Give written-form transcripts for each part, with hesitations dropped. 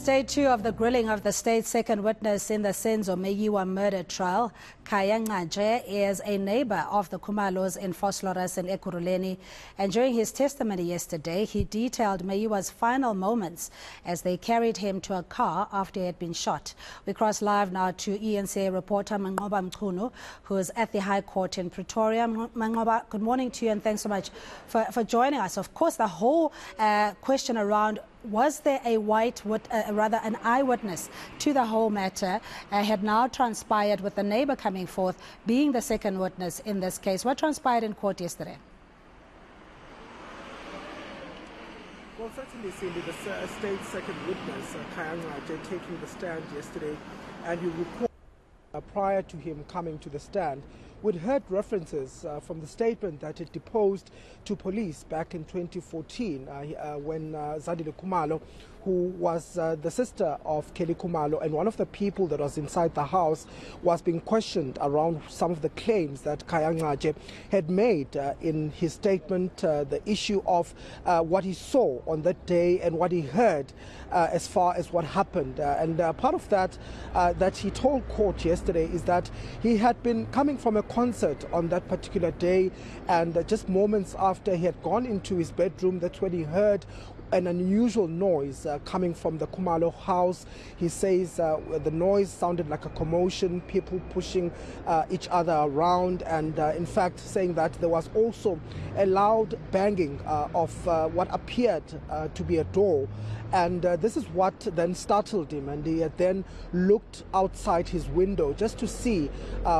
Day 2 of the grilling of the state's second witness in the Senzo Meyiwa murder trial. Khaya Ngcatshe is a neighbour of the Khumalos in Vosloorus and Ekurhuleni, and during his testimony yesterday, he detailed Meyiwa's final moments as they carried him to a car after he had been shot. We cross live now to eNCA reporter Manqoba Mchunu, who is at the High Court in Pretoria. Manqoba, good morning to you and thanks so much for joining us. Of course, the whole question around was there an eyewitness to the whole matter had now transpired, with the neighbour coming forth being the second witness in this case. What transpired in court yesterday? Well, certainly, Cindy, the state's second witness, Khaya Ngcatshe, taking the stand yesterday, and you recall prior to him coming to the stand, we'd heard references from the statement that he deposed to police back in 2014 when Zandile Khumalo, who was the sister of Kelly Khumalo and one of the people that was inside the house, was being questioned around some of the claims that Khaya Ngcatshe had made in his statement, the issue of what he saw on that day and what he heard as far as what happened. And part of that that he told court yesterday is that he had been coming from a concert on that particular day, and just moments after he had gone into his bedroom, that's when he heard an unusual noise coming from the Khumalo house. He says the noise sounded like a commotion, people pushing each other around, and in fact saying that there was also a loud banging of what appeared to be a door. And this is what then startled him, and he had then looked outside his window just to see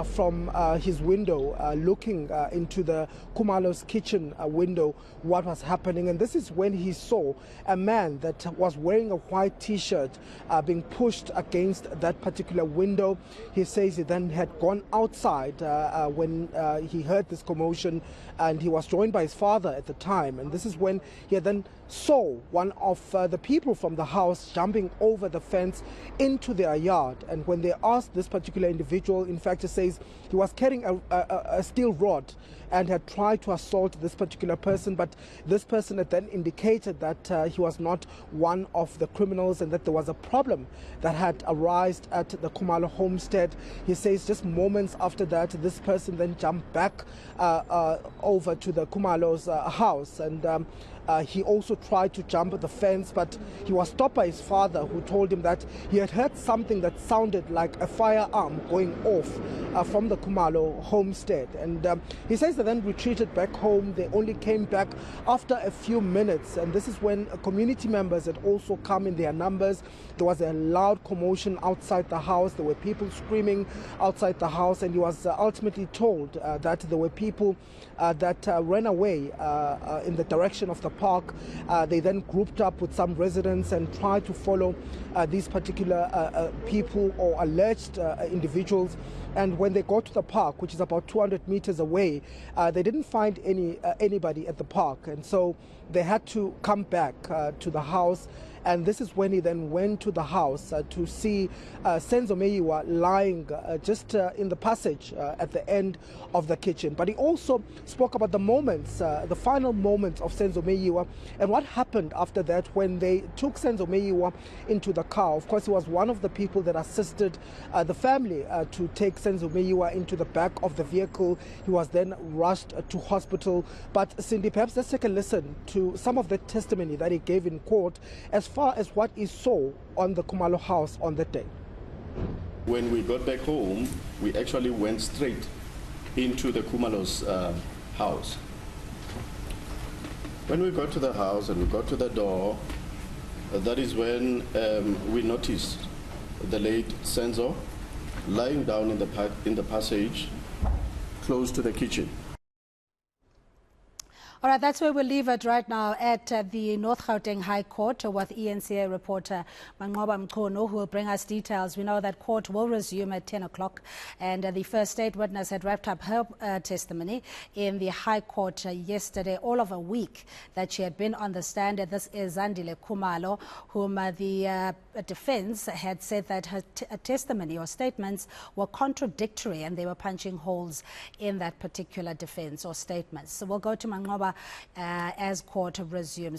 from his window, looking into the Khumalos kitchen window, what was happening. And this is when he saw a man that was wearing a white t-shirt being pushed against that particular window. He says he then had gone outside when he heard this commotion, and he was joined by his father at the time. And this is when he then saw one of the people from the house jumping over the fence into their yard. And when they asked this particular individual, in fact, he says he was carrying a steel rod and had tried to assault this particular person, but this person had then indicated that he was not one of the criminals and that there was a problem that had arisen at the Khumalo homestead. He says just moments after that, this person then jumped back over to the Khumalos house, and he also tried to jump the fence, but he was stopped by his father, who told him that he had heard something that sounded like a firearm going off from the Khumalo homestead. And he says they then retreated back home. They only came back after a few minutes, and this is when community members had also come in their numbers. There was a loud commotion outside the house. There were people screaming outside the house, and he was ultimately told that there were people that ran away in the direction of the park. They then grouped up with some residents and tried to follow these particular people or alleged individuals. And when they got to the park, which is about 200 meters away, they didn't find anybody at the park, and so they had to come back to the house. And this is when he then went to the house to see Senzo Meyiwa lying just in the passage at the end of the kitchen. But he also spoke about the moments, the final moments of Senzo Meyiwa and what happened after that when they took Senzo Meyiwa into the car. Of course, he was one of the people that assisted the family to take Senzo Meyiwa into the back of the vehicle. He was then rushed to hospital. But Cindy, perhaps let's take a listen to some of the testimony that he gave in court as far as what he saw on the Khumalo house on that day. When we got back home, we actually went straight into the Khumalos house. When we got to the house and we got to the door, that is when we noticed the late Senzo lying down in the passage close to the kitchen. All right, that's where we'll leave it right now at the North Gauteng High Court with eNCA reporter Manqoba Mchunu, who will bring us details. We know that court will resume at 10 o'clock, and the first state witness had wrapped up her testimony in the High Court yesterday, all of a week that she had been on the stand. And this is Zandile Khumalo, whom the defense had said that her testimony or statements were contradictory and they were punching holes in that particular defense or statements. So we'll go to Manqoba as court resumes.